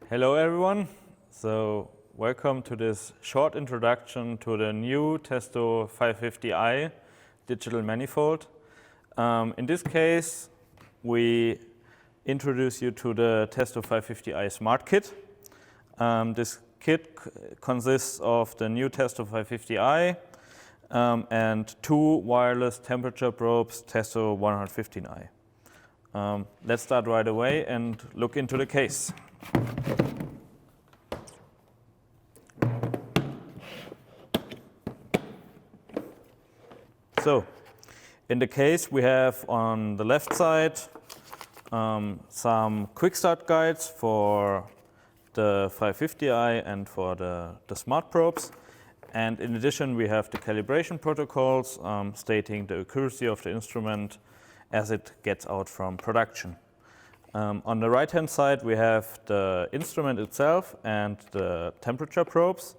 Hello everyone. So welcome to this short introduction to the new Testo 550i digital manifold. In this case, we introduce you to the Testo 550i Smart Kit. This kit consists of the new Testo 550i and two wireless temperature probes, Testo 115i. Let's start right away and look into the case. So, in the case, we have on the left side some quick start guides for the 550i and for the smart probes. And in addition, we have the calibration protocols stating the accuracy of the instrument as it gets out from production. On the right-hand side, we have the instrument itself and the temperature probes.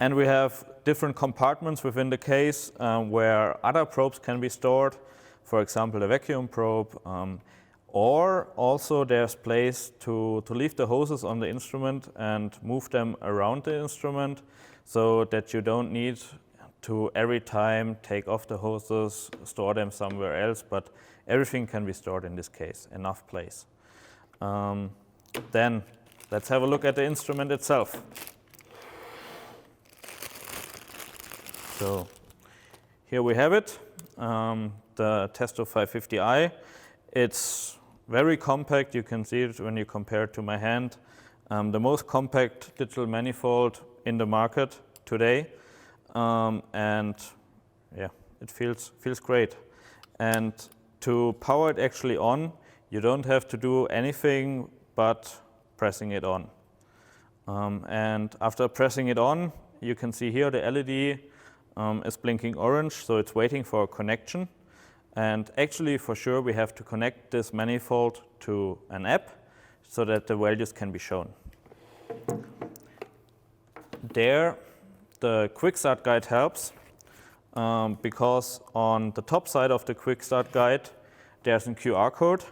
And we have different compartments within the case where other probes can be stored, for example, a vacuum probe, or also there's place to leave the hoses on the instrument and move them around the instrument so that you don't need to every time take off the hoses, store them somewhere else, but everything can be stored in this case, enough place. Then let's have a look at the instrument itself. So here we have it, the Testo 550i. It's very compact. You can see it when you compare it to my hand. The most compact digital manifold in the market today. And yeah, it feels great. And to power it actually on, you don't have to do anything but pressing it on. And after pressing it on, you can see here the LED is blinking orange, so it's waiting for a connection. And actually, for sure, we have to connect this manifold to an app so that the values can be shown. There, the quick start guide helps because on the top side of the quick start guide, there's a QR code.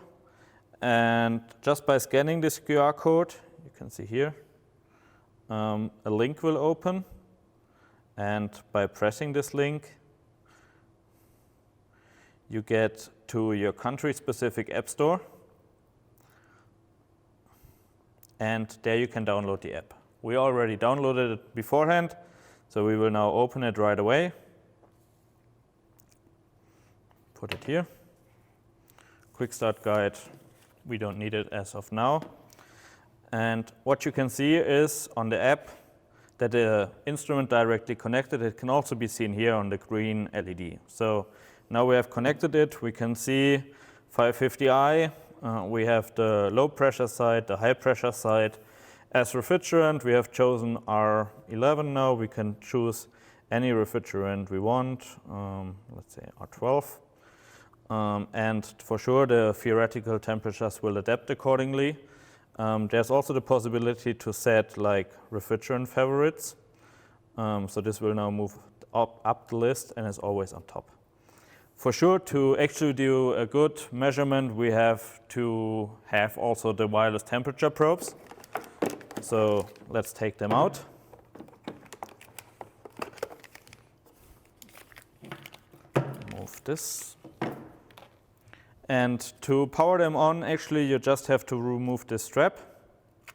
And just by scanning this QR code, you can see here, a link will open. And by pressing this link, you get to your country-specific app store. And there you can download the app. We already downloaded it beforehand, so we will now open it right away. Put it here. Quick start guide. We don't need it as of now. And what you can see is on the app that the instrument directly connected. It can also be seen here on the green LED. So now we have connected it. We can see 550i. We have the low pressure side, the high pressure side. As refrigerant, we have chosen R11 now. We can choose any refrigerant we want, let's say R12. And for sure, the theoretical temperatures will adapt accordingly. There's also the possibility to set like refrigerant favorites. So this will now move up the list and is always on top. For sure, to actually do a good measurement, we have to have also the wireless temperature probes. So let's take them out. Move this. And to power them on, actually, you just have to remove this strap.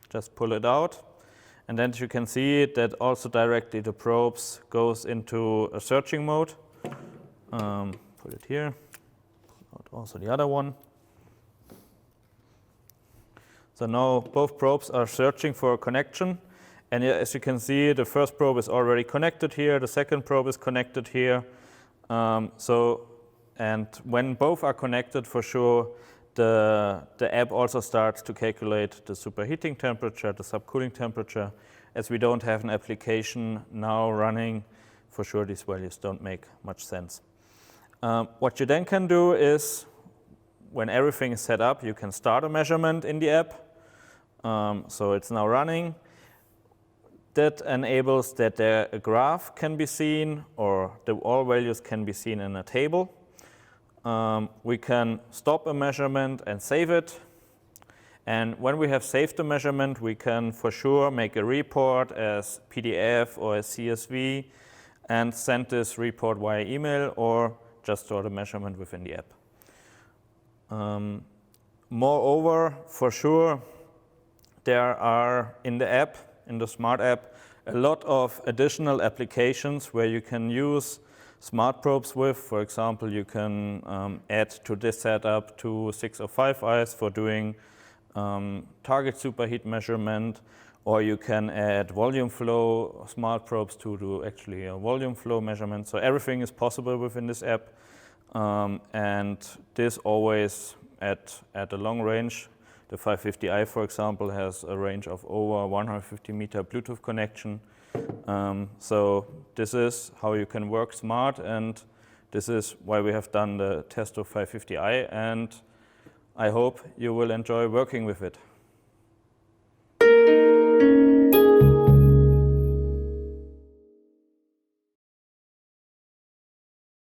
Just pull it out. And then you can see that also directly the probes goes into a searching mode. Put it here. Pull out also the other one. So now both probes are searching for a connection. And as you can see, the first probe is already connected here. The second probe is connected here. And when both are connected, for sure, the app also starts to calculate the superheating temperature, the subcooling temperature. As we don't have an application now running, for sure these values don't make much sense. What you then can do is, when everything is set up, you can start a measurement in the app. So it's now running. That enables that a graph can be seen, or all values can be seen in a table. We can stop a measurement and save it. And when we have saved the measurement, we can for sure make a report as PDF or as CSV and send this report via email or just store the measurement within the app. Moreover, for sure, there are in the app, in the smart app, a lot of additional applications where you can use smart probes with. For example, you can add to this setup 2 6 or 5 eyes for doing target superheat measurement, or you can add volume flow smart probes to do actually a volume flow measurement. So everything is possible within this app, and this always at a long range. The 550i, for example, has a range of over 150 meter Bluetooth connection. So this is how you can work smart, and this is why we have done the Testo 550i, and I hope you will enjoy working with it.